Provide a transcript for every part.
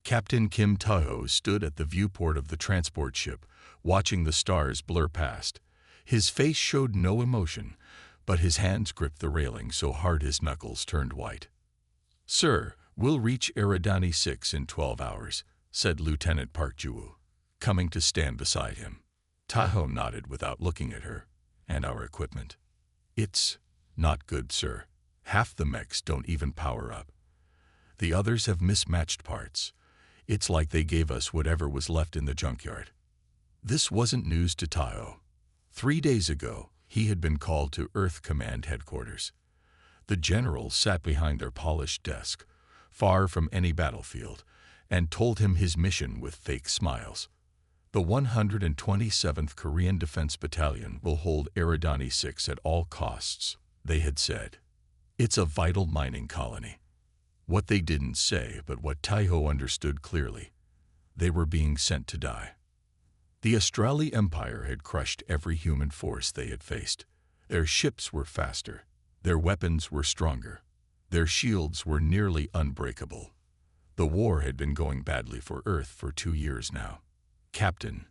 Captain Kim Taho stood at the viewport of the transport ship, watching the stars blur past. His face showed no emotion, but his hands gripped the railing so hard his knuckles turned white. "Sir, we'll reach Eridani 6 in 12 hours, said Lieutenant Park Ju-woo, coming to stand beside him. Taho nodded without looking at her. "And our equipment?" "It's not good, sir. Half the mechs don't even power up. The others have mismatched parts. It's like they gave us whatever was left in the junkyard." This wasn't news to Taho. 3 days ago, he had been called to Earth Command headquarters. The general sat behind their polished desk, far from any battlefield, and told him his mission with fake smiles. "The 127th Korean Defense Battalion will hold Eridani 6 at all costs," they had said. "It's a vital mining colony." What they didn't say, but what Taho understood clearly. They were being sent to die. The Australi Empire had crushed every human force they had faced. Their ships were faster. Their weapons were stronger. Their shields were nearly unbreakable. The war had been going badly for Earth for 2 years now. "Captain,"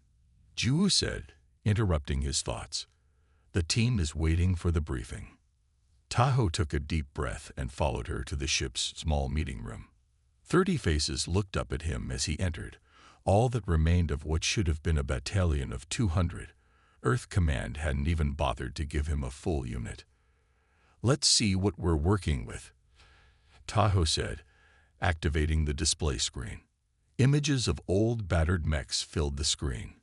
Ju said, interrupting his thoughts, "the team is waiting for the briefing." Taho took a deep breath and followed her to the ship's small meeting room. 30 faces looked up at him as he entered, all that remained of what should have been a battalion of 200. Earth Command hadn't even bothered to give him a full unit. "Let's see what we're working with," Taho said, activating the display screen. Images of old battered mechs filled the screen.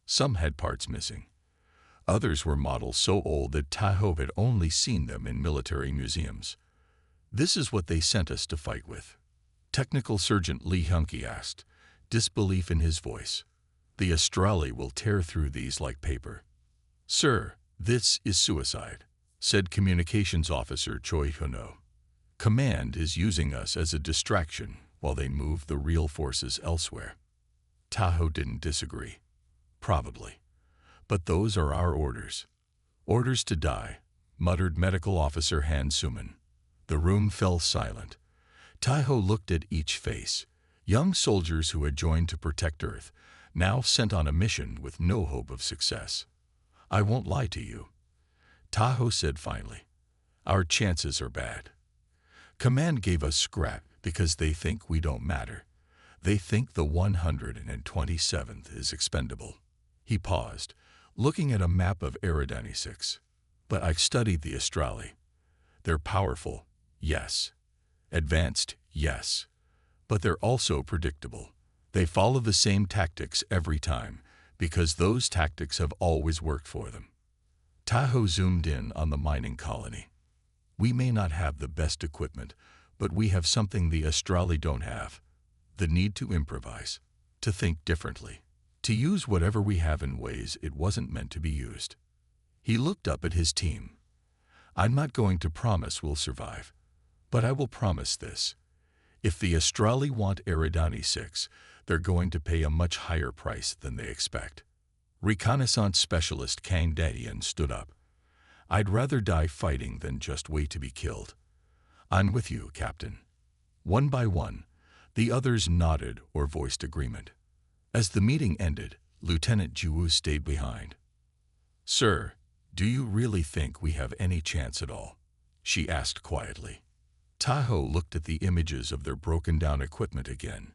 Some had parts missing. Others were models so old that Taho had only seen them in military museums. "This is what they sent us to fight with," Technical Sergeant Lee Hunky asked, disbelief in his voice. "The Australi will tear through these like paper." "Sir, this is suicide," said Communications Officer Choi Hono. "Command is using us as a distraction while they move the real forces elsewhere." Taho didn't disagree. "Probably. But those are our orders." "Orders to die," muttered Medical Officer Han Suman. The room fell silent. Taho looked at each face. Young soldiers who had joined to protect Earth, now sent on a mission with no hope of success. "I won't lie to you," Taho said finally. "Our chances are bad. Command gave us scrap because they think we don't matter. They think the 127th is expendable." He paused, looking at a map of Eridani 6. "But I've studied the Australi. They're powerful, yes. Advanced, yes. But they're also predictable. They follow the same tactics every time, because those tactics have always worked for them." Taho zoomed in on the mining colony. "We may not have the best equipment, but we have something the Australi don't have. The need to improvise, to think differently, to use whatever we have in ways it wasn't meant to be used." He looked up at his team. "I'm not going to promise we'll survive, but I will promise this. If the Australi want Eridani 6, they're going to pay a much higher price than they expect." Reconnaissance Specialist Kang Dadian stood up. "I'd rather die fighting than just wait to be killed." "I'm with you, Captain." One by one, the others nodded or voiced agreement. As the meeting ended, Lieutenant Ju stayed behind. "Sir, do you really think we have any chance at all?" she asked quietly. Taho looked at the images of their broken-down equipment again.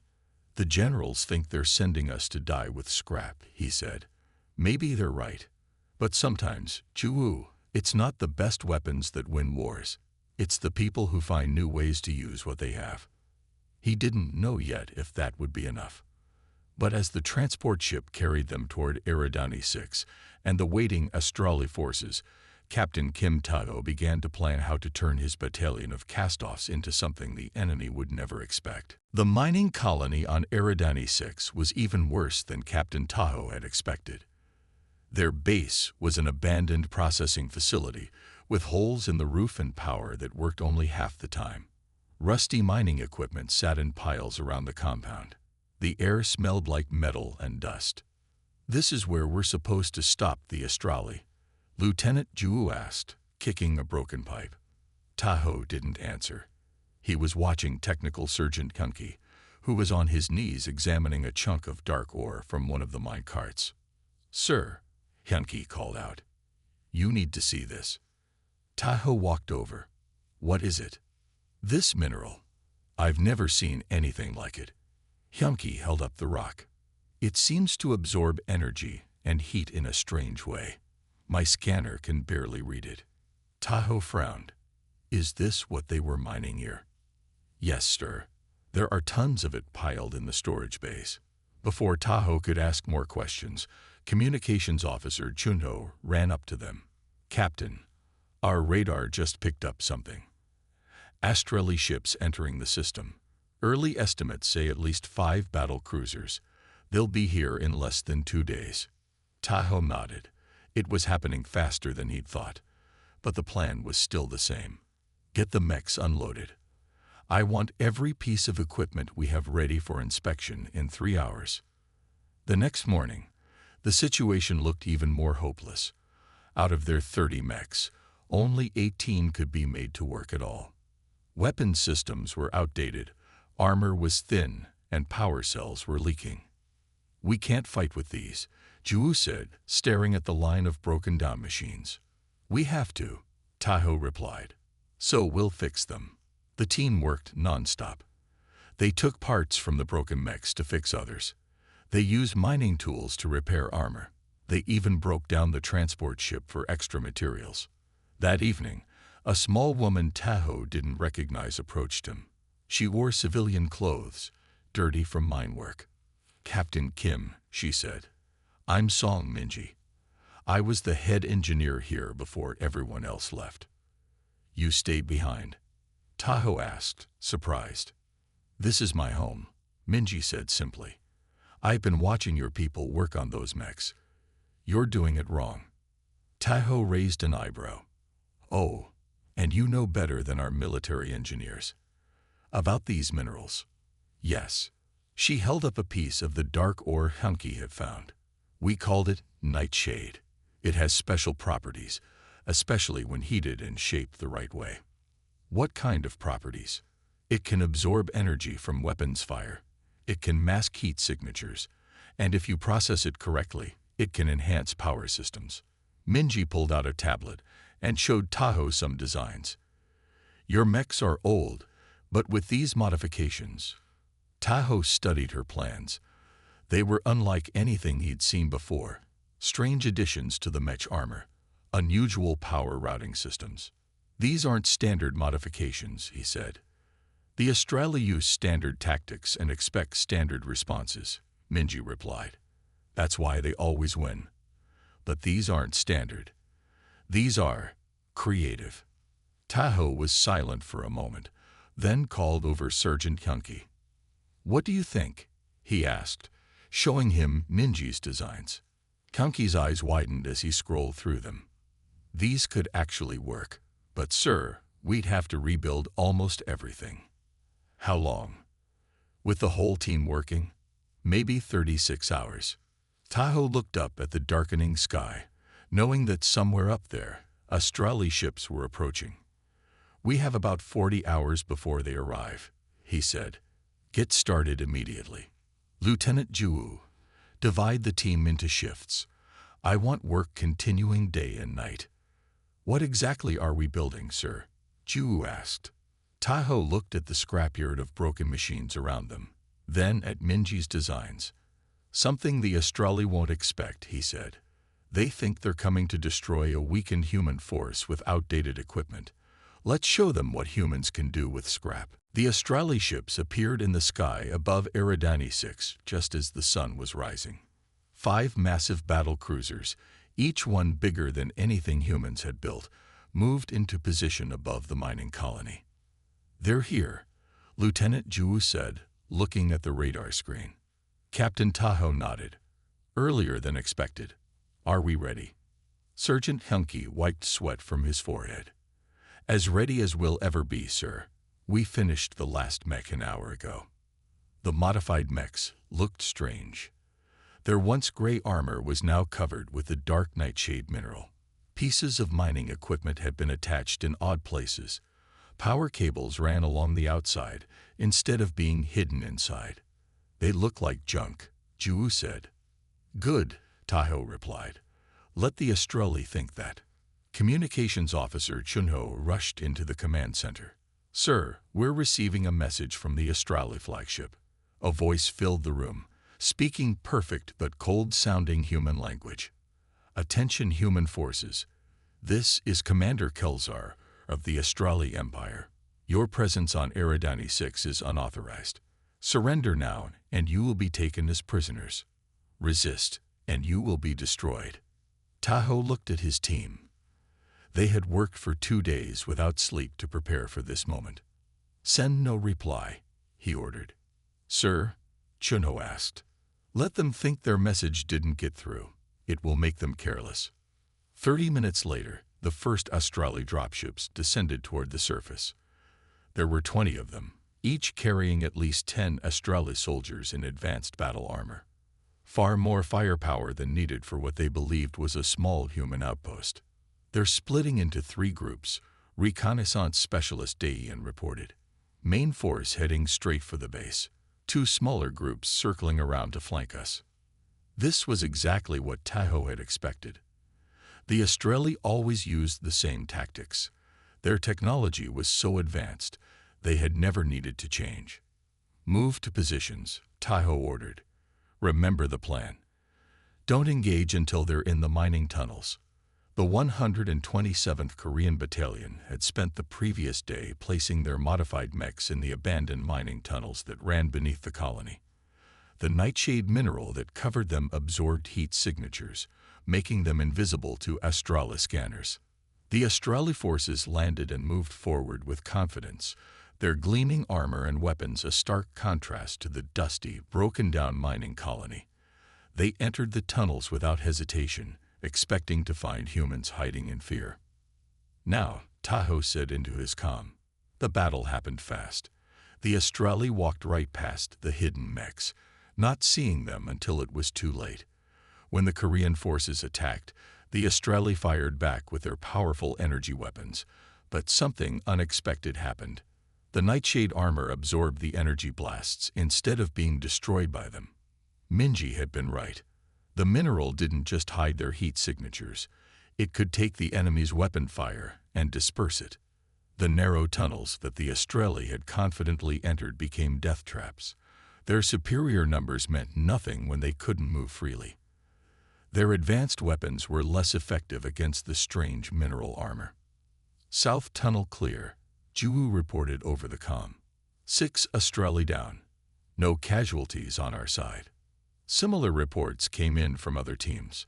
"The generals think they're sending us to die with scrap," he said. "Maybe they're right. But sometimes, Ju, it's not the best weapons that win wars. It's the people who find new ways to use what they have." He didn't know yet if that would be enough. But as the transport ship carried them toward Eridani 6 and the waiting Australi forces, Captain Kim Taho began to plan how to turn his battalion of cast-offs into something the enemy would never expect. The mining colony on Eridani 6 was even worse than Captain Taho had expected. Their base was an abandoned processing facility with holes in the roof and power that worked only half the time. Rusty mining equipment sat in piles around the compound. The air smelled like metal and dust. "This is where we're supposed to stop the Australi?" Lieutenant Ju asked, kicking a broken pipe. Taho didn't answer. He was watching Technical Sergeant Kunki, who was on his knees examining a chunk of dark ore from one of the mine carts. "Sir," Hyunki called out, "you need to see this." Tahoe walked over. "What is it?" "This mineral. I've never seen anything like it." Hyunki held up the rock. "It seems to absorb energy and heat in a strange way. My scanner can barely read it." Tahoe frowned. "Is this what they were mining here?" "Yes, sir. There are tons of it piled in the storage bays." Before Tahoe could ask more questions, Communications Officer Junho ran up to them. "Captain, our radar just picked up something. Astrali ships entering the system. Early estimates say at least 5 battle cruisers. They'll be here in less than 2 days." Tahoe nodded. It was happening faster than he'd thought, but the plan was still the same. "Get the mechs unloaded. I want every piece of equipment we have ready for inspection in 3 hours." The next morning, the situation looked even more hopeless. Out of their 30 mechs, only 18 could be made to work at all. Weapon systems were outdated, armor was thin, and power cells were leaking. "We can't fight with these," Ju said, staring at the line of broken-down machines. "We have to," Tahoe replied. "So we'll fix them." The team worked non-stop. They took parts from the broken mechs to fix others. They used mining tools to repair armor. They even broke down the transport ship for extra materials. That evening, a small woman Tahoe didn't recognize approached him. She wore civilian clothes, dirty from mine work. "Captain Kim," she said. "I'm Song Minji. I was the head engineer here before everyone else left." "You stayed behind?" Tahoe asked, surprised. "This is my home," Minji said simply. "I've been watching your people work on those mechs. You're doing it wrong." Tahoe raised an eyebrow. "Oh, and you know better than our military engineers about these minerals?" "Yes." She held up a piece of the dark ore Hyunki had found. "We called it nightshade. It has special properties, especially when heated and shaped the right way." "What kind of properties?" "It can absorb energy from weapons fire. It can mask heat signatures, and if you process it correctly, it can enhance power systems." Minji pulled out a tablet and showed Tahoe some designs. "Your mechs are old, but with these modifications." Tahoe studied her plans. They were unlike anything he'd seen before. Strange additions to the mech armor, unusual power routing systems. "These aren't standard modifications," he said. "The Astrali use standard tactics and expect standard responses," Minji replied. "That's why they always win. But these aren't standard. These are creative." Tahoe was silent for a moment, then called over Sergeant Hyunki. "What do you think?" he asked, showing him Minji's designs. Hyunki's eyes widened as he scrolled through them. "These could actually work, but sir, we'd have to rebuild almost everything." "How long?" "With the whole team working? Maybe 36 hours." Tahoe looked up at the darkening sky, knowing that somewhere up there, Astrali ships were approaching. "We have about 40 hours before they arrive," he said. "Get started immediately. Lieutenant Ju, divide the team into shifts. I want work continuing day and night." "What exactly are we building, sir?" Ju asked. Tahoe looked at the scrapyard of broken machines around them, then at Minji's designs. "Something the Astrali won't expect," he said. "They think they're coming to destroy a weakened human force with outdated equipment. Let's show them what humans can do with scrap." The Astrali ships appeared in the sky above Eridani 6 just as the sun was rising. 5 massive battle cruisers, each one bigger than anything humans had built, moved into position above the mining colony. "They're here," Lieutenant Ju said, looking at the radar screen. Captain Tahoe nodded. "Earlier than expected. Are we ready?" Sergeant Hyunki wiped sweat from his forehead. "As ready as we'll ever be, sir. We finished the last mech an hour ago." The modified mechs looked strange. Their once gray armor was now covered with the dark nightshade mineral. Pieces of mining equipment had been attached in odd places. Power cables ran along the outside instead of being hidden inside. They look like junk, Ju said. Good, Tahoe replied. Let the Astrali think that. Communications officer Chunho rushed into the command center. Sir, we're receiving a message from the Astrali flagship. A voice filled the room, speaking perfect but cold-sounding human language. Attention human forces. This is Commander Kelzar of the Astrali Empire. Your presence on Eridani 6 is unauthorized. Surrender now, and you will be taken as prisoners. Resist, and you will be destroyed. Tahoe looked at his team. They had worked for 2 days without sleep to prepare for this moment. Send no reply, he ordered. Sir, Chunho asked. Let them think their message didn't get through. It will make them careless. 30 minutes later, the first Astrali dropships descended toward the surface. There were 20 of them, each carrying at least 10 Astrali soldiers in advanced battle armor. Far more firepower than needed for what they believed was a small human outpost. They're splitting into 3 groups, Reconnaissance Specialist Dayan reported. Main force heading straight for the base. 2 smaller groups circling around to flank us. This was exactly what Tahoe had expected. The Astrali always used the same tactics. Their technology was so advanced, they had never needed to change. Move to positions, Tahoe ordered. Remember the plan. Don't engage until they're in the mining tunnels. The 127th Korean Battalion had spent the previous day placing their modified mechs in the abandoned mining tunnels that ran beneath the colony. The nightshade mineral that covered them absorbed heat signatures, making them invisible to Astrali scanners. The Astrali forces landed and moved forward with confidence, their gleaming armor and weapons a stark contrast to the dusty, broken-down mining colony. They entered the tunnels without hesitation, expecting to find humans hiding in fear. Now, Tahoe said into his comm. The battle happened fast. The Astrali walked right past the hidden mechs, not seeing them until it was too late. When the Korean forces attacked, the Astrali fired back with their powerful energy weapons, but something unexpected happened. The nightshade armor absorbed the energy blasts instead of being destroyed by them. Minji had been right. The mineral didn't just hide their heat signatures. It could take the enemy's weapon fire and disperse it. The narrow tunnels that the Astrali had confidently entered became death traps. Their superior numbers meant nothing when they couldn't move freely. Their advanced weapons were less effective against the strange mineral armor. South tunnel clear, Ju reported over the comm. 6 Astrali down. No casualties on our side. Similar reports came in from other teams.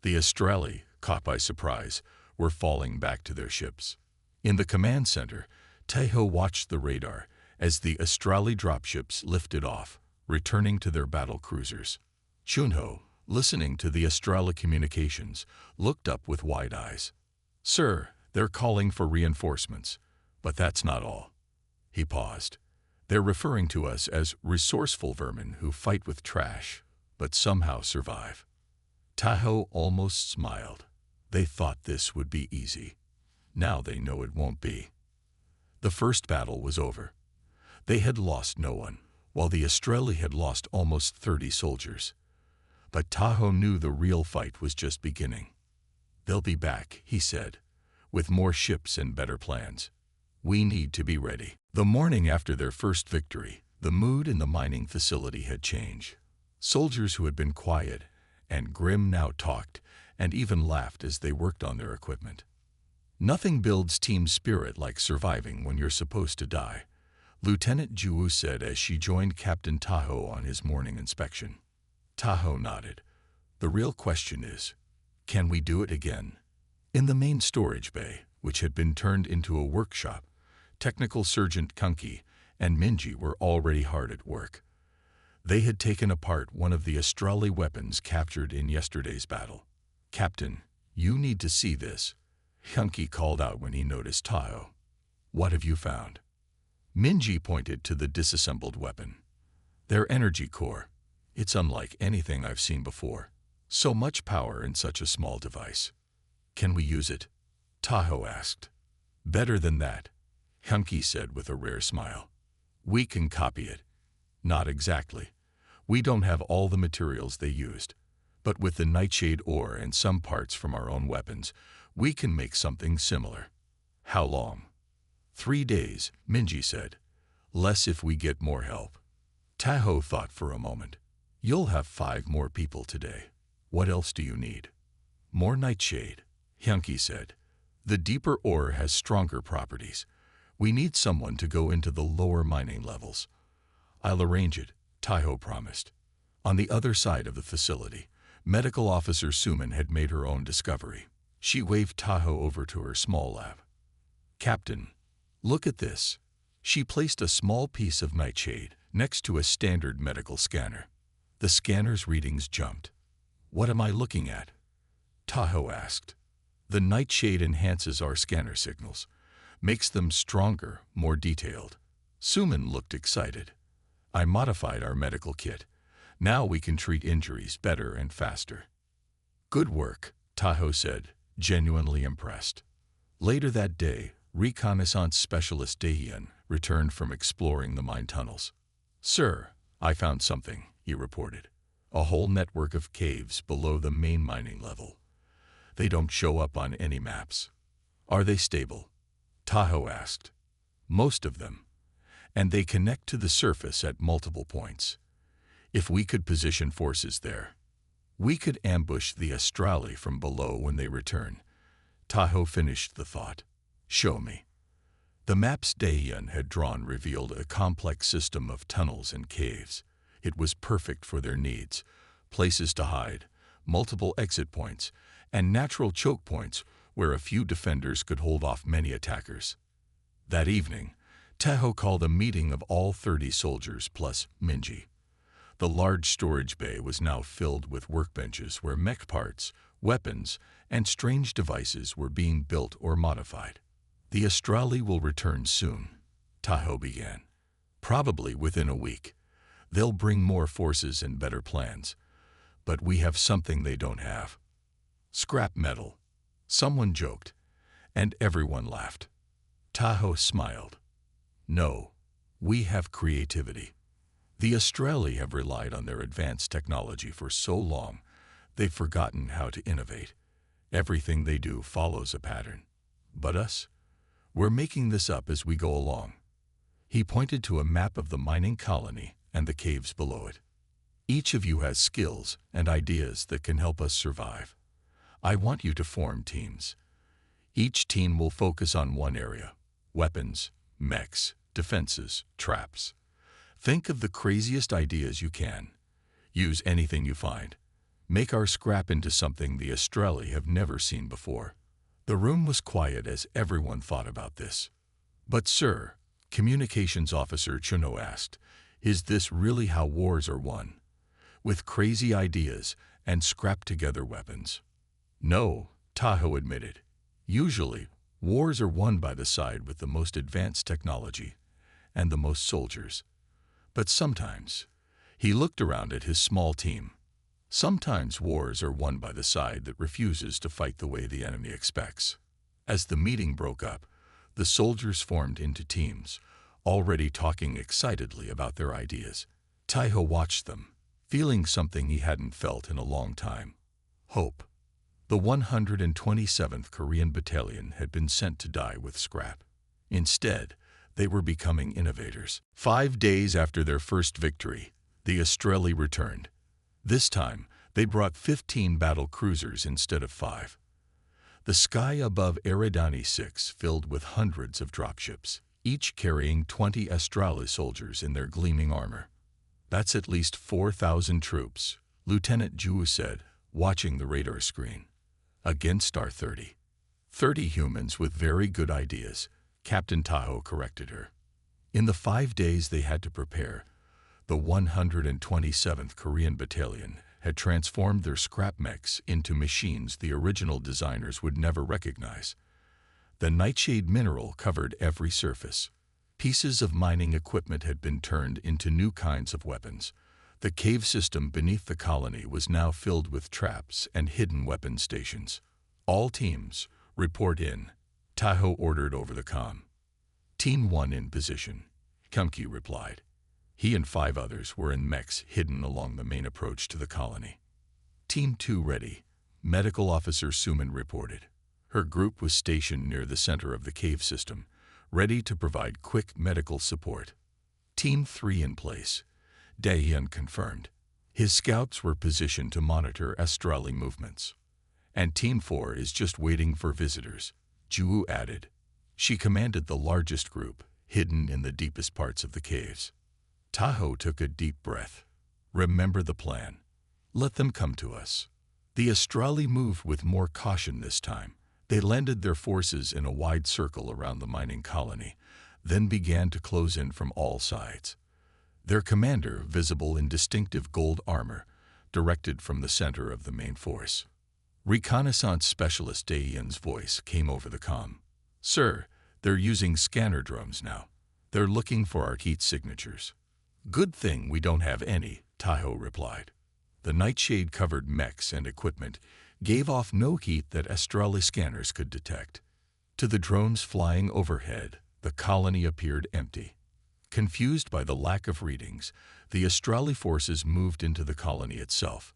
The Astrali, caught by surprise, were falling back to their ships. In the command center, Tahoe watched the radar as the Astrali dropships lifted off, returning to their battle cruisers. Chunho, listening to the Astrali communications, looked up with wide eyes. Sir, they're calling for reinforcements, but that's not all. He paused. They're referring to us as resourceful vermin who fight with trash, but somehow survive. Tahoe almost smiled. They thought this would be easy. Now they know it won't be. The first battle was over. They had lost no one, while the Astrali had lost almost 30 soldiers. But Tahoe knew the real fight was just beginning. They'll be back, he said, with more ships and better plans. We need to be ready. The morning after their first victory, the mood in the mining facility had changed. Soldiers who had been quiet and grim now talked and even laughed as they worked on their equipment. Nothing builds team spirit like surviving when you're supposed to die, Lieutenant Ju said as she joined Captain Tahoe on his morning inspection. Tahoe nodded. The real question is, can we do it again? In the main storage bay, which had been turned into a workshop, Technical Sergeant Kunki and Minji were already hard at work. They had taken apart one of the Astrali weapons captured in yesterday's battle. Captain, you need to see this, Kunki called out when he noticed Tahoe. What have you found? Minji pointed to the disassembled weapon. Their energy core. It's unlike anything I've seen before. So much power in such a small device. Can we use it? Tahoe asked. Better than that. Hunky said with a rare smile. We can copy it. Not exactly. We don't have all the materials they used. But with the nightshade ore and some parts from our own weapons, we can make something similar. How long? 3 days, Minji said. Less if we get more help. Tahoe thought for a moment. You'll have 5 more people today. What else do you need? More nightshade, Hunky said. The deeper ore has stronger properties. We need someone to go into the lower mining levels. I'll arrange it, Tahoe promised. On the other side of the facility, Medical Officer Suman had made her own discovery. She waved Tahoe over to her small lab. Captain, look at this. She placed a small piece of nightshade next to a standard medical scanner. The scanner's readings jumped. What am I looking at? Tahoe asked. The nightshade enhances our scanner signals, makes them stronger, more detailed. Suman looked excited. I modified our medical kit. Now we can treat injuries better and faster. Good work, Tahoe said, genuinely impressed. Later that day, reconnaissance specialist Dahian returned from exploring the mine tunnels. Sir, I found something, he reported. A whole network of caves below the main mining level. They don't show up on any maps. Are they stable? Tahoe asked. Most of them. And they connect to the surface at multiple points. If we could position forces there, we could ambush the Astrali from below when they return. Tahoe finished the thought. Show me. The maps Dahian had drawn revealed a complex system of tunnels and caves. It was perfect for their needs. Places to hide, multiple exit points, and natural choke points where a few defenders could hold off many attackers. That evening, Tahoe called a meeting of all 30 soldiers plus Minji. The large storage bay was now filled with workbenches where mech parts, weapons, and strange devices were being built or modified. The Astrali will return soon, Tahoe began. Probably within a week. They'll bring more forces and better plans. But we have something they don't have. Scrap metal. Someone joked, and everyone laughed. Tahoe smiled. No, we have creativity. The Astrali have relied on their advanced technology for so long, they've forgotten how to innovate. Everything they do follows a pattern. But us? We're making this up as we go along. He pointed to a map of the mining colony and the caves below it. Each of you has skills and ideas that can help us survive. I want you to form teams. Each team will focus on one area: weapons, mechs, defenses, traps. Think of the craziest ideas you can. Use anything you find. Make our scrap into something the Astrali have never seen before. The room was quiet as everyone thought about this. But sir, Communications Officer Chuno asked, is this really how wars are won? With crazy ideas and scrap-together weapons? No, Tahoe admitted. Usually, wars are won by the side with the most advanced technology and the most soldiers. But sometimes, he looked around at his small team. Sometimes wars are won by the side that refuses to fight the way the enemy expects. As the meeting broke up, the soldiers formed into teams, already talking excitedly about their ideas. Tahoe watched them, feeling something he hadn't felt in a long time: hope. The 127th Korean Battalion had been sent to die with scrap. Instead, they were becoming innovators. 5 days after their first victory, the Astrali returned. This time, they brought 15 battle cruisers instead of 5. The sky above Eridani 6 filled with hundreds of dropships, each carrying 20 Astrali soldiers in their gleaming armor. That's at least 4,000 troops, Lieutenant Ju said, watching the radar screen. Against our 30. 30 humans with very good ideas, Captain Tahoe corrected her. In the 5 days they had to prepare, the 127th Korean Battalion had transformed their scrap mechs into machines the original designers would never recognize. The nightshade mineral covered every surface. Pieces of mining equipment had been turned into new kinds of weapons. The cave system beneath the colony was now filled with traps and hidden weapon stations. All teams, report in, Tahoe ordered over the comm. Team 1 in position, Kumki replied. He and 5 others were in mechs hidden along the main approach to the colony. Team 2 ready, Medical Officer Suman reported. Her group was stationed near the center of the cave system, ready to provide quick medical support. Team 3 in place, Daehyun confirmed. His scouts were positioned to monitor Astrali movements. And Team 4 is just waiting for visitors, Ju added. She commanded the largest group, hidden in the deepest parts of the caves. Tahoe took a deep breath. Remember the plan. Let them come to us. The Astrali moved with more caution this time. They landed their forces in a wide circle around the mining colony, then began to close in from all sides. Their commander, visible in distinctive gold armor, directed from the center of the main force. Reconnaissance Specialist Daehyun's voice came over the comm. Sir, they're using scanner drones now. They're looking for our heat signatures. Good thing we don't have any, Tahoe replied. The nightshade-covered mechs and equipment gave off no heat that Astrali scanners could detect. To the drones flying overhead, the colony appeared empty. Confused by the lack of readings, the Astrali forces moved into the colony itself.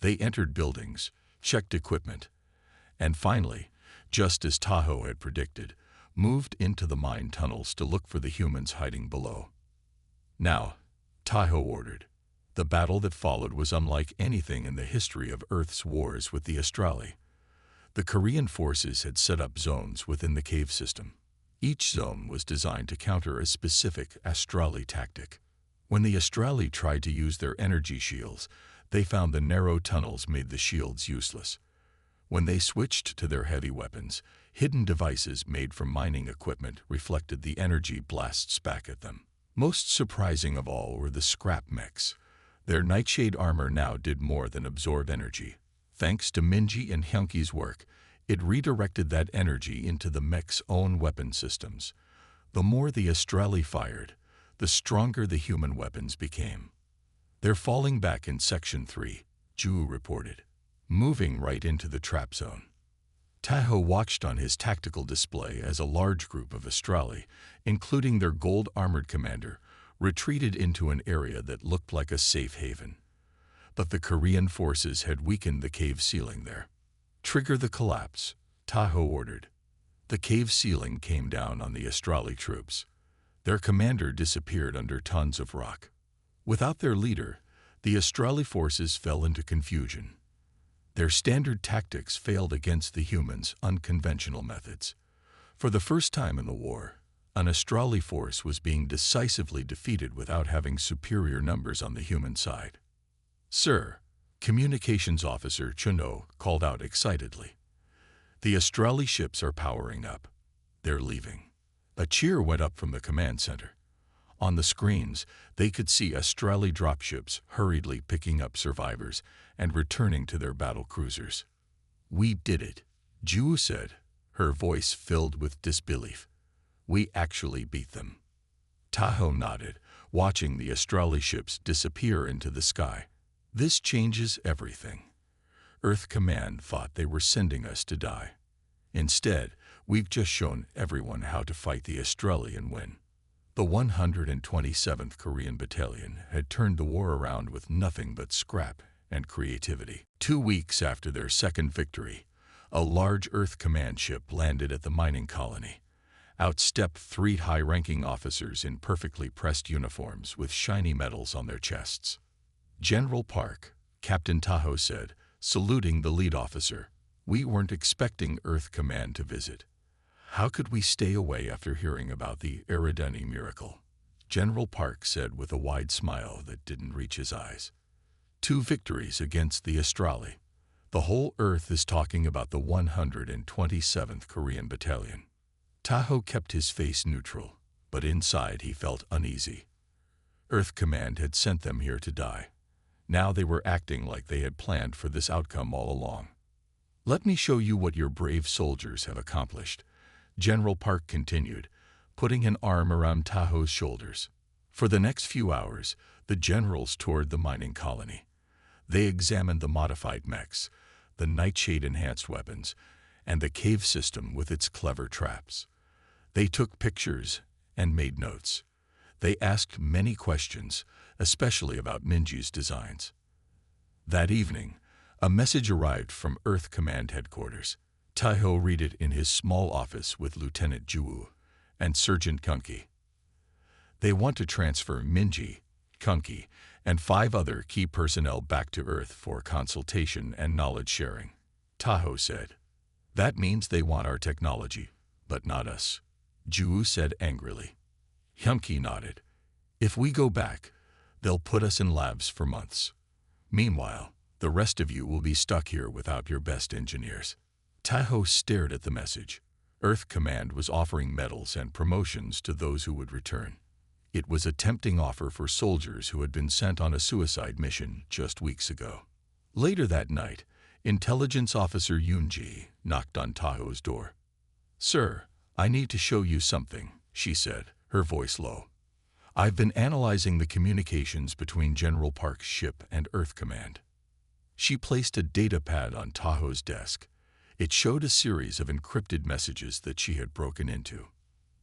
They entered buildings, checked equipment, and finally, just as Tahoe had predicted, moved into the mine tunnels to look for the humans hiding below. Now, Tahoe ordered. The battle that followed was unlike anything in the history of Earth's wars with the Astrali. The Korean forces had set up zones within the cave system. Each zone was designed to counter a specific Astrali tactic. When the Astrali tried to use their energy shields, they found the narrow tunnels made the shields useless. When they switched to their heavy weapons, hidden devices made from mining equipment reflected the energy blasts back at them. Most surprising of all were the scrap mechs. Their nightshade armor now did more than absorb energy. Thanks to Minji and Hyunki's work, it redirected that energy into the mech's own weapon systems. The more the Astrali fired, the stronger the human weapons became. They're falling back in Section 3, Ju reported, moving right into the trap zone. Tahoe watched on his tactical display as a large group of Astrali, including their gold-armored commander, retreated into an area that looked like a safe haven. But the Korean forces had weakened the cave ceiling there. Trigger the collapse, Tahoe ordered. The cave ceiling came down on the Astrali troops. Their commander disappeared under tons of rock. Without their leader, the Astrali forces fell into confusion. Their standard tactics failed against the humans' unconventional methods. For the first time in the war, an Astrali force was being decisively defeated without having superior numbers on the human side. Sir, Communications Officer Chuno called out excitedly. The Astrali ships are powering up. They're leaving. A cheer went up from the command center. On the screens, they could see Astrali dropships hurriedly picking up survivors and returning to their battle cruisers. We did it, Ju said, her voice filled with disbelief. We actually beat them. Tahoe nodded, watching the Astrali ships disappear into the sky. This changes everything. Earth Command thought they were sending us to die. Instead, we've just shown everyone how to fight the Astrali and win. The 127th Korean Battalion had turned the war around with nothing but scrap and creativity. 2 weeks after their second victory, a large Earth Command ship landed at the mining colony. Out stepped 3 high-ranking officers in perfectly pressed uniforms with shiny medals on their chests. General Park, Captain Tahoe said, saluting the lead officer. We weren't expecting Earth Command to visit. How could we stay away after hearing about the Eridani miracle? General Park said with a wide smile that didn't reach his eyes. 2 victories against the Astrali. The whole Earth is talking about the 127th Korean Battalion. Tahoe kept his face neutral, but inside he felt uneasy. Earth Command had sent them here to die. Now they were acting like they had planned for this outcome all along. Let me show you what your brave soldiers have accomplished, General Park continued, putting an arm around Tahoe's shoulders. For the next few hours, the generals toured the mining colony. They examined the modified mechs, the nightshade-enhanced weapons, and the cave system with its clever traps. They took pictures and made notes. They asked many questions, especially about Minji's designs. That evening, a message arrived from Earth Command Headquarters. Taiho read it in his small office with Lieutenant Juwu and Sergeant Kunki. They want to transfer Minji, Kunki, and 5 other key personnel back to Earth for consultation and knowledge sharing. Taho said, "That means they want our technology, but not us," Juwu said angrily. Kunki nodded. "If we go back, they'll put us in labs for months. Meanwhile, the rest of you will be stuck here without your best engineers." Taho stared at the message. Earth Command was offering medals and promotions to those who would return. It was a tempting offer for soldiers who had been sent on a suicide mission just weeks ago. Later that night, Intelligence Officer Yunji knocked on Taho's door. "Sir, I need to show you something," she said, her voice low. "I've been analyzing the communications between General Park's ship and Earth Command." She placed a data pad on Taho's desk. It showed a series of encrypted messages that she had broken into.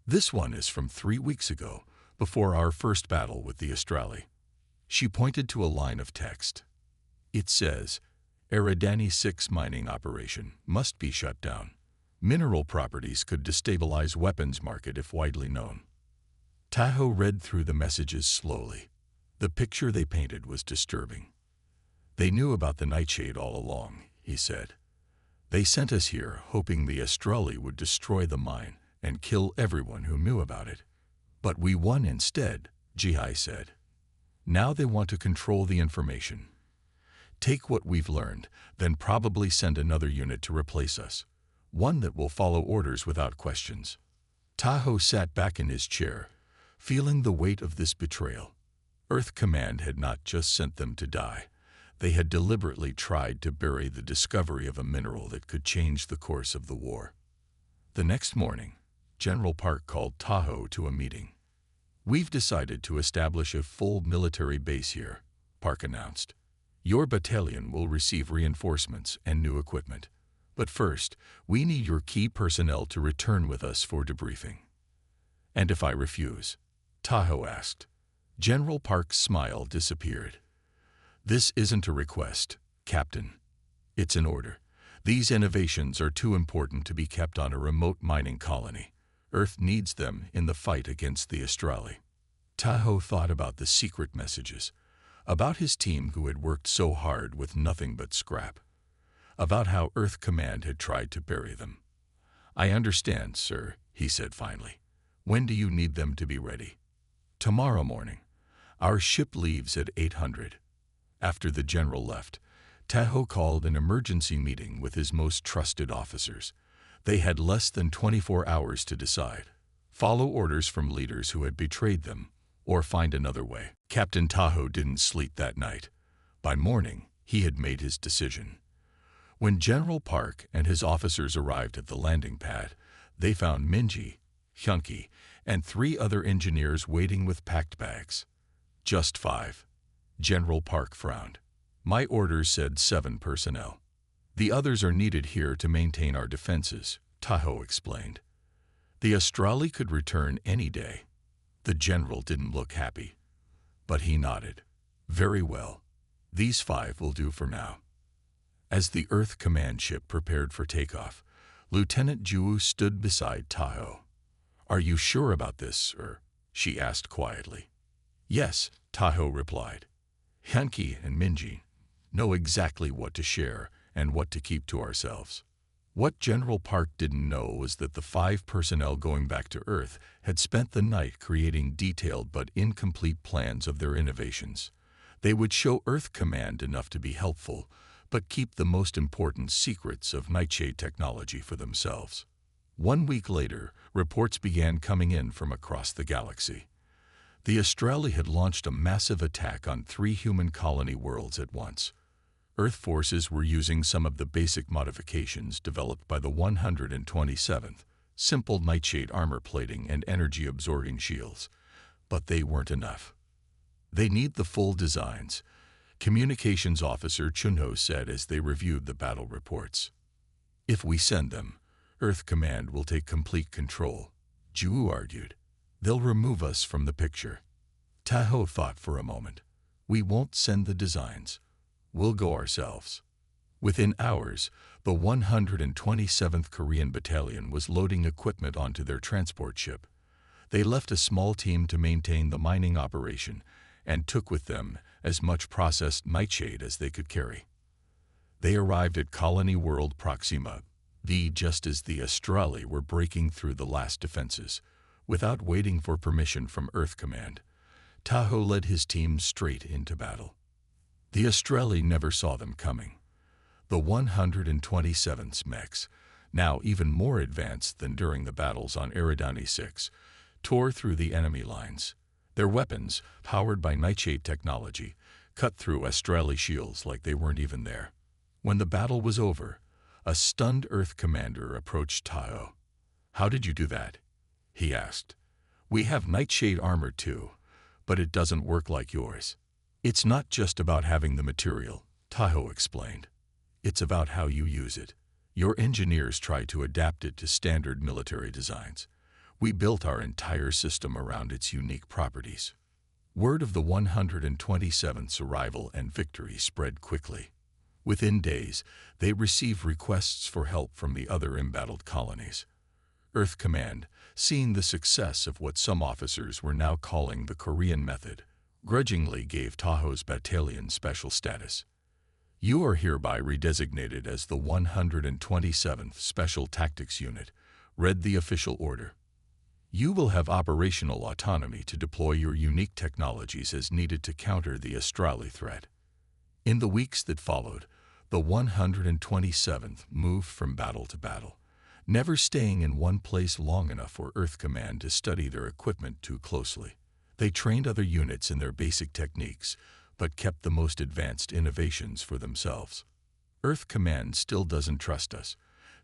"This one is from 3 weeks ago, before our first battle with the Astrali." She pointed to a line of text. It says, "Eridani 6 mining operation must be shut down. Mineral properties could destabilize weapons market if widely known." Taho read through the messages slowly. The picture they painted was disturbing. "They knew about the nightshade all along," he said. "They sent us here hoping the Astrali would destroy the mine and kill everyone who knew about it. But we won instead," Jihai said. "Now they want to control the information. Take what we've learned, then probably send another unit to replace us. One that will follow orders without questions." Taho sat back in his chair, feeling the weight of this betrayal. Earth Command had not just sent them to die. They had deliberately tried to bury the discovery of a mineral that could change the course of the war. The next morning, General Park called Taho to a meeting. "We've decided to establish a full military base here," Park announced. "Your battalion will receive reinforcements and new equipment. But first, we need your key personnel to return with us for debriefing." "And if I refuse?" Taho asked. General Park's smile disappeared. "This isn't a request, Captain. It's an order. These innovations are too important to be kept on a remote mining colony. Earth needs them in the fight against the Astrali." Taho thought about the secret messages, about his team who had worked so hard with nothing but scrap, about how Earth Command had tried to bury them. "I understand, sir," he said finally. "When do you need them to be ready?" "Tomorrow morning. Our ship leaves at 800. After the general left, Taho called an emergency meeting with his most trusted officers. They had less than 24 hours to decide. Follow orders from leaders who had betrayed them, or find another way. Captain Taho didn't sleep that night. By morning, he had made his decision. When General Park and his officers arrived at the landing pad, they found Minji, Hyunki, and 3 other engineers waiting with packed bags. "Just 5. General Park frowned. "My orders said 7 personnel. The others are needed here to maintain our defenses," Taho explained. "The Astrali could return any day." The general didn't look happy, but he nodded. "Very well. These 5 will do for now." As the Earth Command ship prepared for takeoff, Lieutenant Juwu stood beside Taho. "Are you sure about this, sir?" she asked quietly. "Yes," Taho replied. "Hyunki and Minji know exactly what to share and what to keep to ourselves." What General Park didn't know was that the 5 personnel going back to Earth had spent the night creating detailed but incomplete plans of their innovations. They would show Earth Command enough to be helpful, but keep the most important secrets of Nightshade technology for themselves. 1 week later, reports began coming in from across the galaxy. The Astrali had launched a massive attack on 3 human colony worlds at once. Earth forces were using some of the basic modifications developed by the 127th, simple Nightshade armor plating and energy-absorbing shields, but they weren't enough. "They need the full designs," Communications Officer Chunho said as they reviewed the battle reports. "If we send them, Earth Command will take complete control," Juwu argued. They'll remove us from the picture. Tahoe thought for a moment. We won't send the designs. We'll go ourselves. Within hours, the 127th Korean Battalion was loading equipment onto their transport ship. They left a small team to maintain the mining operation and took with them as much processed nightshade as they could carry. They arrived at Colony World Proxima V just as the Astrali were breaking through the last defenses. Without waiting for permission from Earth Command, Tahoe led his team straight into battle. The Astrali never saw them coming. The 127th mechs, now even more advanced than during the battles on Eridani 6, tore through the enemy lines. Their weapons, powered by nightshade technology, cut through Astrali shields like they weren't even there. When the battle was over, a stunned Earth commander approached Tahoe. "How did you do that?" he asked. "We have nightshade armor too, but it doesn't work like yours." "It's not just about having the material," Tahoe explained. "It's about how you use it. Your engineers try to adapt it to standard military designs. We built our entire system around its unique properties." Word of the 127th's arrival and victory spread quickly. Within days, they received requests for help from the other embattled colonies. Earth Command, seeing the success of what some officers were now calling the Korean method, grudgingly gave Tahoe's battalion special status. "You are hereby redesignated as the 127th Special Tactics Unit," read the official order. "You will have operational autonomy to deploy your unique technologies as needed to counter the Astrali threat." In the weeks that followed, the 127th moved from battle to battle, never staying in one place long enough for Earth Command to study their equipment too closely. They trained other units in their basic techniques, but kept the most advanced innovations for themselves. "Earth Command still doesn't trust us,"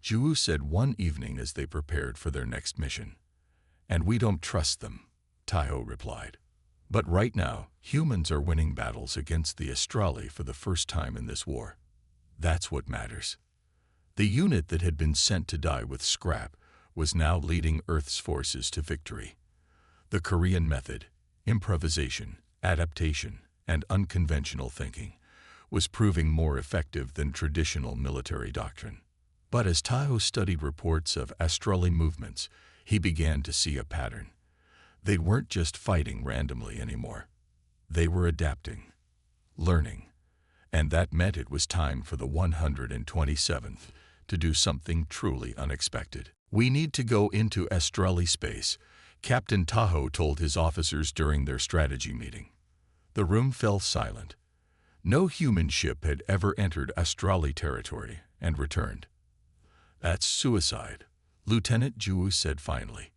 Jiwoo said one evening as they prepared for their next mission. "And we don't trust them," Tahoe replied. "But right now, humans are winning battles against the Astrali for the first time in this war. That's what matters." The unit that had been sent to die with scrap was now leading Earth's forces to victory. The Korean method, improvisation, adaptation, and unconventional thinking, was proving more effective than traditional military doctrine. But as Tahoe studied reports of Astrali movements, he began to see a pattern. They weren't just fighting randomly anymore. They were adapting, learning, and that meant it was time for the 127th to do something truly unexpected. "We need to go into Astrali space," Captain Tahoe told his officers during their strategy meeting. The room fell silent. No human ship had ever entered Astrali territory and returned. "That's suicide," Lieutenant Jiwoo said finally.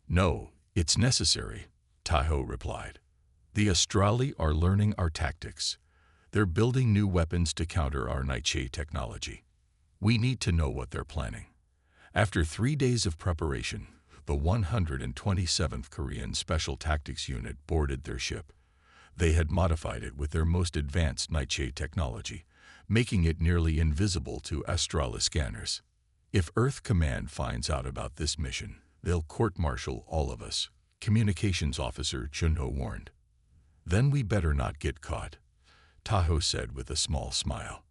"No, it's necessary," Tahoe replied. "The Astrali are learning our tactics. They're building new weapons to counter our nightshade technology. We need to know what they're planning." After 3 days of preparation, the 127th Korean Special Tactics Unit boarded their ship. They had modified it with their most advanced nightshade technology, making it nearly invisible to Astrali scanners. "If Earth Command finds out about this mission, they'll court-martial all of us," Communications Officer Chun-ho warned. "Then we better not get caught," Tahoe said with a small smile.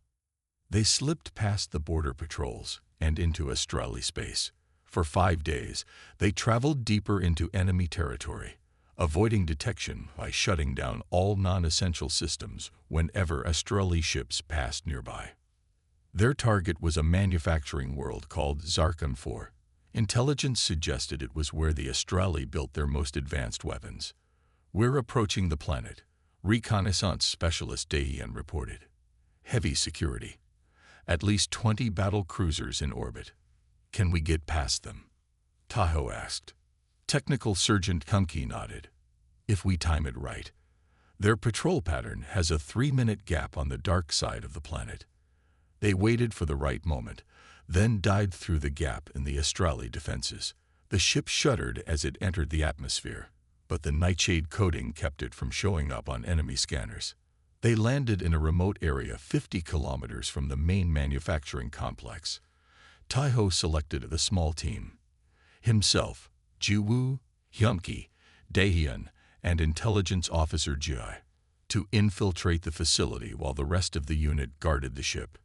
They slipped past the border patrols and into Astrali space. For 5 days, they traveled deeper into enemy territory, avoiding detection by shutting down all non-essential systems whenever Astrali ships passed nearby. Their target was a manufacturing world called Zarkon 4. Intelligence suggested it was where the Astrali built their most advanced weapons. "We're approaching the planet," reconnaissance specialist Daehyun reported. "Heavy security. At least 20 battle cruisers in orbit. Can we get past them?" Tahoe asked. Technical Sergeant Kumki nodded. "If we time it right. Their patrol pattern has a 3-minute gap on the dark side of the planet." They waited for the right moment, then dived through the gap in the Astrali defenses. The ship shuddered as it entered the atmosphere, but the nightshade coating kept it from showing up on enemy scanners. They landed in a remote area 50 kilometers from the main manufacturing complex. Tahoe selected the small team. Himself, Jiwoo, Hyunki, Daehyun, and Intelligence Officer Ji, to infiltrate the facility while the rest of the unit guarded the ship.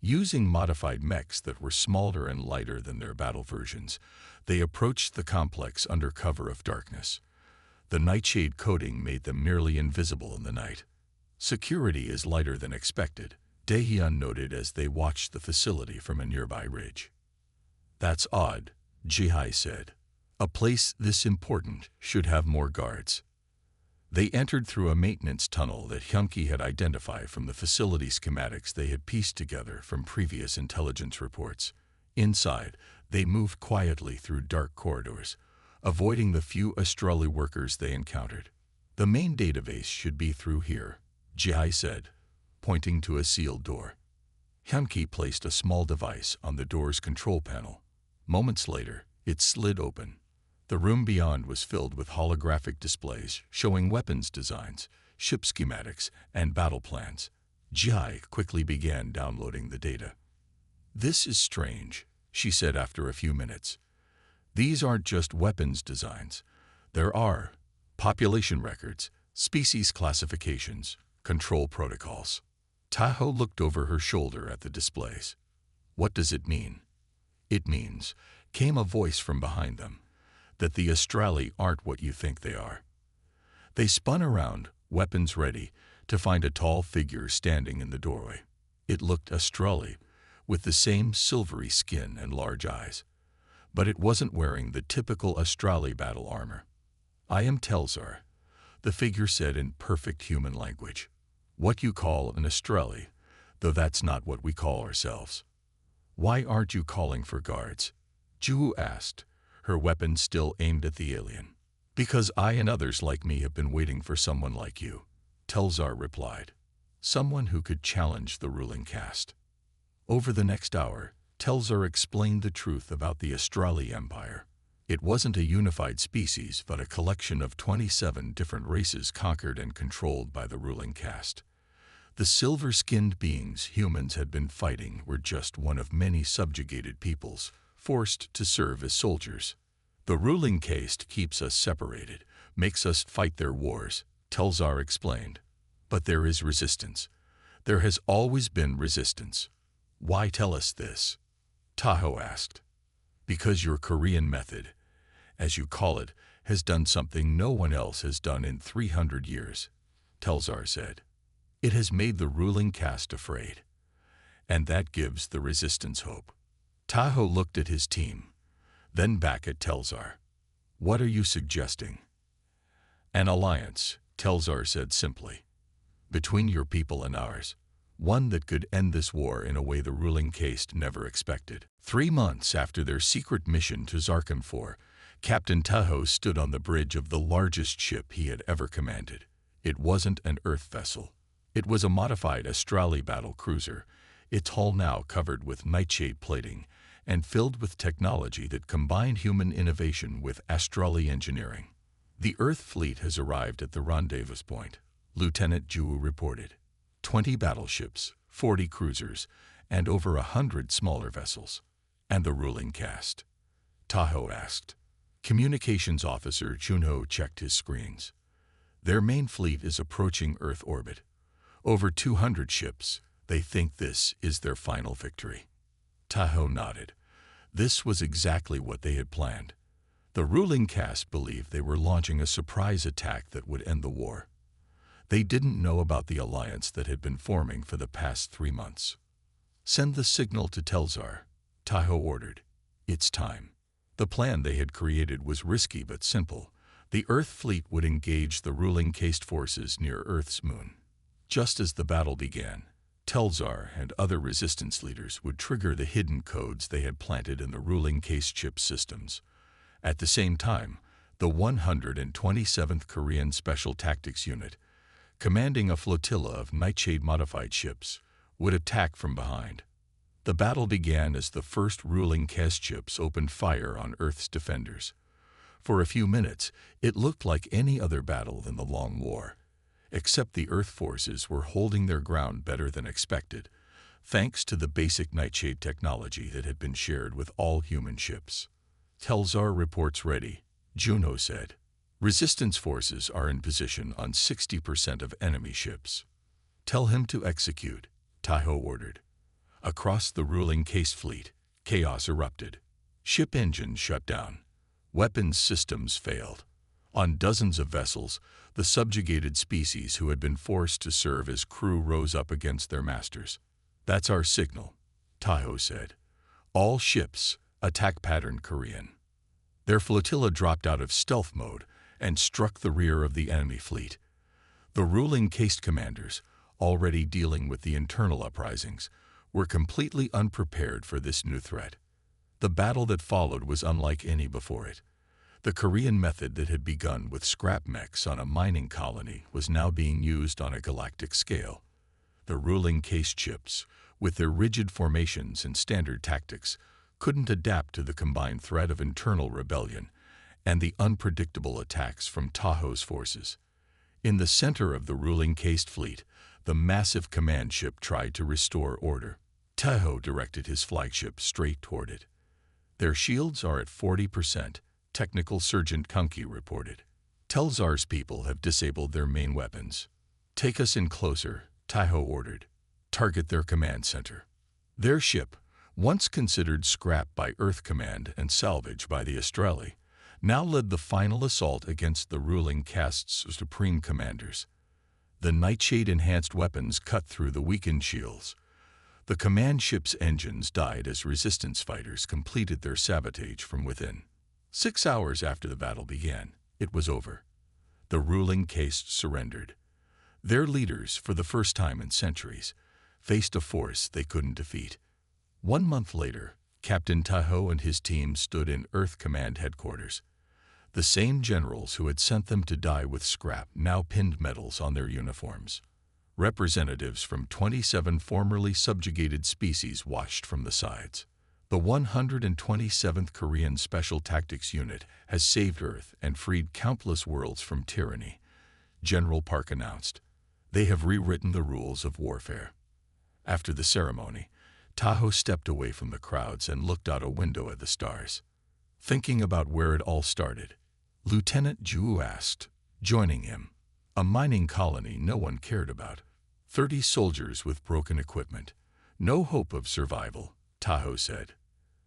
Using modified mechs that were smaller and lighter than their battle versions, they approached the complex under cover of darkness. The nightshade coating made them nearly invisible in the night. Security is lighter than expected, Daehyun noted as they watched the facility from a nearby ridge. That's odd, Ji said. A place this important should have more guards. They entered through a maintenance tunnel that Hyunki had identified from the facility schematics they had pieced together from previous intelligence reports. Inside, they moved quietly through dark corridors, avoiding the few Australi workers they encountered. The main database should be through here, Ji said, pointing to a sealed door. Hyunki placed a small device on the door's control panel. Moments later, it slid open. The room beyond was filled with holographic displays showing weapons designs, ship schematics, and battle plans. Ji quickly began downloading the data. This is strange, she said after a few minutes. These aren't just weapons designs. There are population records, species classifications, control protocols. Taho looked over her shoulder at the displays. What does it mean? It means, came a voice from behind them, that the Australi aren't what you think they are. They spun around, weapons ready, to find a tall figure standing in the doorway. It looked Australi, with the same silvery skin and large eyes. But it wasn't wearing the typical Australi battle armor. I am Telzar, the figure said in perfect human language. What you call an Australi, though that's not what we call ourselves. Why aren't you calling for guards? Ju asked, her weapon still aimed at the alien. Because I and others like me have been waiting for someone like you, Telzar replied. Someone who could challenge the ruling caste. Over the next hour, Telzar explained the truth about the Australi Empire. It wasn't a unified species, but a collection of 27 different races conquered and controlled by the ruling caste. The silver-skinned beings humans had been fighting were just one of many subjugated peoples, forced to serve as soldiers. The ruling caste keeps us separated, makes us fight their wars, Telzar explained. But there is resistance. There has always been resistance. Why tell us this? Taho asked. Because your Korean method, as you call it, has done something no one else has done in 300 years, Telzar said. It has made the ruling caste afraid. And that gives the resistance hope. Taho looked at his team, then back at Telzar. What are you suggesting? An alliance, Telzar said simply. Between your people and ours. One that could end this war in a way the ruling caste never expected. 3 months after their secret mission to Zarkam IV, Captain Taho stood on the bridge of the largest ship he had ever commanded. It wasn't an Earth vessel. It was a modified Australi battle cruiser, its hull now covered with nightshade plating and filled with technology that combined human innovation with Australi engineering. The Earth fleet has arrived at the rendezvous point, Lieutenant Ju reported. 20 battleships, 40 cruisers, and over 100 smaller vessels. And the ruling caste? Taho asked. Communications officer Junho checked his screens. Their main fleet is approaching Earth orbit. Over 200 ships. They think this is their final victory. Taho nodded. This was exactly what they had planned. The ruling caste believed they were launching a surprise attack that would end the war. They didn't know about the alliance that had been forming for the past 3 months. Send the signal to Telzar, Taho ordered. It's time. The plan they had created was risky but simple. The Earth fleet would engage the ruling caste forces near Earth's moon. Just as the battle began, Telzar and other resistance leaders would trigger the hidden codes they had planted in the ruling caste chip systems. At the same time, the 127th Korean Special Tactics Unit, commanding a flotilla of nightshade-modified ships, would attack from behind. The battle began as the first ruling caste ships opened fire on Earth's defenders. For a few minutes, it looked like any other battle in the Long War, except the Earth forces were holding their ground better than expected, thanks to the basic nightshade technology that had been shared with all human ships. Telzar reports ready, Juno said. Resistance forces are in position on 60% of enemy ships. Tell him to execute, Taiho ordered. Across the ruling Case fleet, chaos erupted. Ship engines shut down. Weapons systems failed. On dozens of vessels, the subjugated species who had been forced to serve as crew rose up against their masters. "That's our signal," Taiho said. "All ships, attack pattern Korean." Their flotilla dropped out of stealth mode and struck the rear of the enemy fleet. The ruling Case commanders, already dealing with the internal uprisings, were completely unprepared for this new threat. The battle that followed was unlike any before it. The Korean method that had begun with scrap mechs on a mining colony was now being used on a galactic scale. The ruling Case ships, with their rigid formations and standard tactics, couldn't adapt to the combined threat of internal rebellion and the unpredictable attacks from Taiho's forces. In the center of the ruling Case fleet, the massive command ship tried to restore order. Taiho directed his flagship straight toward it. "Their shields are at 40%, Technical Sergeant Kunki reported. "Telzar's people have disabled their main weapons." "Take us in closer," Taiho ordered. "Target their command center." Their ship, once considered scrap by Earth Command and salvage by the Australi, now led the final assault against the ruling Caste's supreme commanders. The Nightshade-enhanced weapons cut through the weakened shields. The command ship's engines died as resistance fighters completed their sabotage from within. 6 hours after the battle began, it was over. The ruling Case surrendered. Their leaders, for the first time in centuries, faced a force they couldn't defeat. 1 month later, Captain Taiho and his team stood in Earth Command headquarters. The same generals who had sent them to die with scrap now pinned medals on their uniforms. Representatives from 27 formerly subjugated species watched from the sides. "The 127th Korean Special Tactics Unit has saved Earth and freed countless worlds from tyranny," General Park announced. "They have rewritten the rules of warfare." After the ceremony, Taiho stepped away from the crowds and looked out a window at the stars. "Thinking about where it all started?" Lieutenant Ju asked, joining him. "A mining colony no one cared about. 30 soldiers with broken equipment. No hope of survival," Taiho said.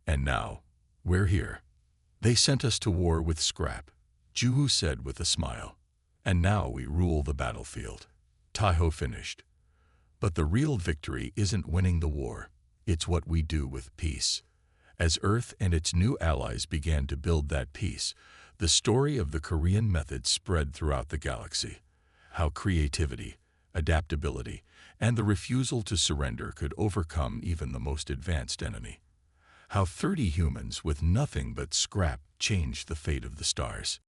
"And now, we're here. They sent us to war with scrap," Ju said with a smile. "And now we rule the battlefield," Taiho finished. "But the real victory isn't winning the war. It's what we do with peace." As Earth and its new allies began to build that peace, the story of the Korean method spread throughout the galaxy. How creativity, adaptability, and the refusal to surrender could overcome even the most advanced enemy. How 30 humans with nothing but scrap changed the fate of the stars.